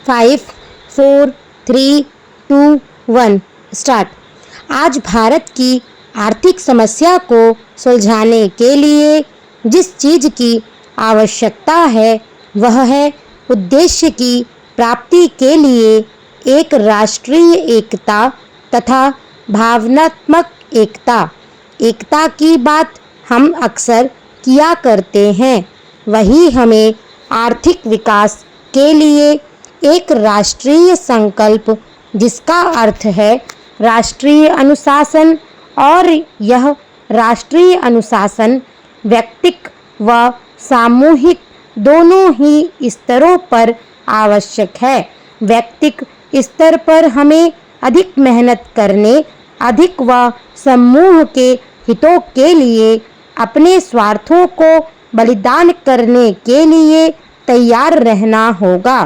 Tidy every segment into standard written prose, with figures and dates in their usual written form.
5, 4, 3, 2, 1 start. आज भारत की आर्थिक समस्या को सुलझाने के लिए जिस चीज़ की आवश्यकता है वह है उद्देश्य की प्राप्ति के लिए एक राष्ट्रीय एकता तथा भावनात्मक एकता। एकता की बात हम अक्सर किया करते हैं, वही हमें आर्थिक विकास के लिए एक राष्ट्रीय संकल्प जिसका अर्थ है राष्ट्रीय अनुशासन, और यह राष्ट्रीय अनुशासन व्यक्तिक व सामूहिक दोनों ही स्तरों पर आवश्यक है। व्यक्तिक स्तर पर हमें अधिक मेहनत करने, अधिक व समूह के हितों के लिए अपने स्वार्थों को बलिदान करने के लिए तैयार रहना होगा।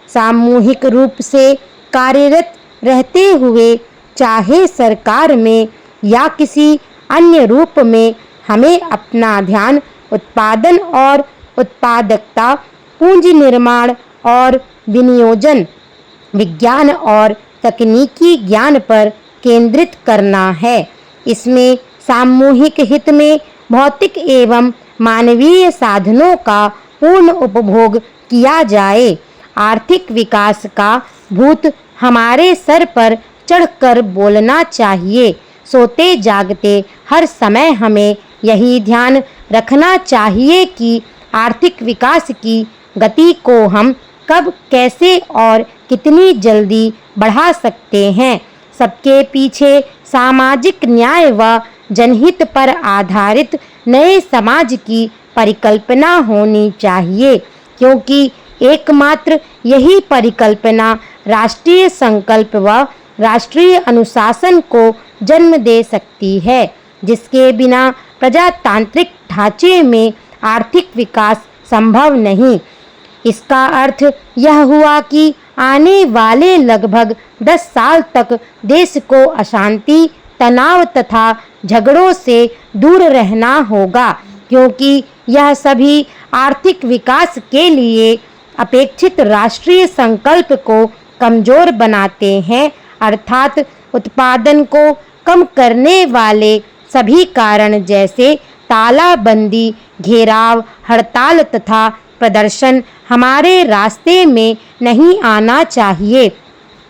सामूहिक रूप से कार्यरत रहते हुए चाहे सरकार में या किसी अन्य रूप में हमें अपना ध्यान उत्पादन और उत्पादकता, पूंजी निर्माण और विनियोजन, विज्ञान और तकनीकी ज्ञान पर केंद्रित करना है। इसमें सामूहिक हित में भौतिक एवं मानवीय साधनों का पूर्ण उपभोग किया जाए। आर्थिक विकास का भूत हमारे सर पर चढ़कर बोलना चाहिए। सोते जागते हर समय हमें यही ध्यान रखना चाहिए कि आर्थिक विकास की गति को हम कब, कैसे और कितनी जल्दी बढ़ा सकते हैं। सबके पीछे सामाजिक न्याय व जनहित पर आधारित नए समाज की परिकल्पना होनी चाहिए, क्योंकि एकमात्र यही परिकल्पना राष्ट्रीय संकल्प व राष्ट्रीय अनुशासन को जन्म दे सकती है, जिसके बिना प्रजातांत्रिक ढांचे में आर्थिक विकास संभव नहीं। इसका अर्थ यह हुआ कि आने वाले लगभग 10 साल तक देश को अशांति, तनाव तथा झगड़ों से दूर रहना होगा, क्योंकि यह सभी आर्थिक विकास के लिए अपेक्षित राष्ट्रीय संकल्प को कमजोर बनाते हैं। अर्थात उत्पादन को कम करने वाले सभी कारण जैसे तालाबंदी, घेराव, हड़ताल तथा प्रदर्शन हमारे रास्ते में नहीं आना चाहिए।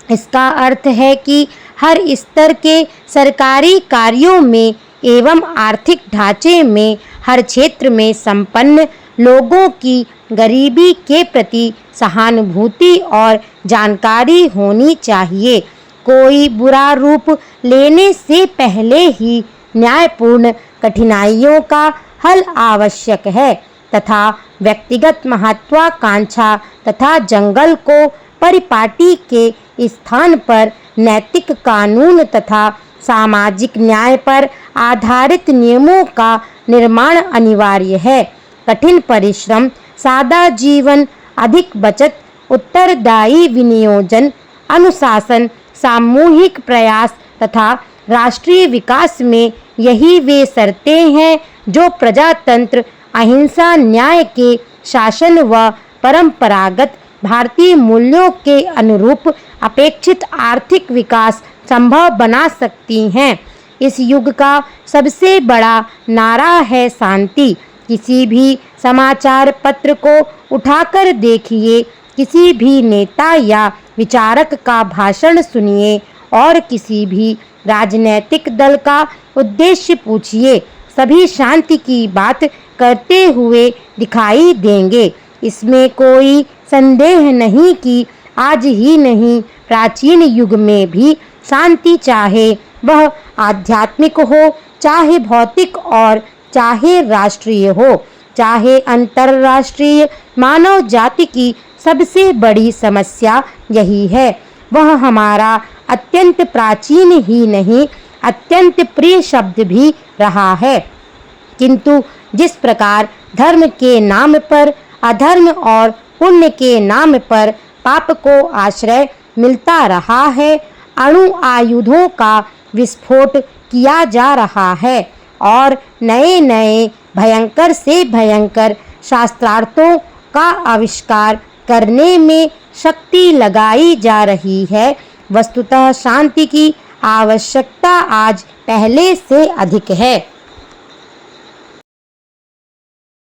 इसका अर्थ है कि हर स्तर के सरकारी कार्यों में एवं आर्थिक ढांचे में हर क्षेत्र में संपन्न लोगों की गरीबी के प्रति सहानुभूति और जानकारी होनी चाहिए। कोई बुरा रूप लेने से पहले ही न्यायपूर्ण कठिनाइयों का हल आवश्यक है तथा व्यक्तिगत महत्वाकांक्षा तथा जंगल को परिपाटी के स्थान पर नैतिक कानून तथा सामाजिक न्याय पर आधारित नियमों का निर्माण अनिवार्य है। कठिन परिश्रम, सादा जीवन, अधिक बचत, उत्तरदायी विनियोजन, अनुशासन, सामूहिक प्रयास तथा राष्ट्रीय विकास में यही वे शर्तें हैं जो प्रजातंत्र, अहिंसा, न्याय के शासन व परंपरागत भारतीय मूल्यों के अनुरूप अपेक्षित आर्थिक विकास संभव बना सकती हैं। इस युग का सबसे बड़ा नारा है शांति। किसी भी समाचार पत्र को उठाकर देखिए, किसी भी नेता या विचारक का भाषण सुनिए और किसी भी राजनीतिक दल का उद्देश्य पूछिए, सभी शांति की बात करते हुए दिखाई देंगे। इसमें कोई संदेह नहीं कि आज ही नहीं, प्राचीन युग में भी शांति, चाहे वह आध्यात्मिक हो, चाहे भौतिक और चाहे राष्ट्रीय हो, चाहे अंतर्राष्ट्रीय, मानव जाति की सबसे बड़ी समस्या यही है। वह हमारा अत्यंत प्राचीन ही नहीं, अत्यंत प्रिय शब्द भी रहा है। किंतु जिस प्रकार धर्म के नाम पर अधर्म और पुण्य के नाम पर पाप को आश्रय मिलता रहा है, अणु आयुधों का विस्फोट किया जा रहा है और नए नए भयंकर से भयंकर शास्त्रार्थों का आविष्कार करने में शक्ति लगाई जा रही है। वस्तुतः शांति की आवश्यकता आज पहले से अधिक है।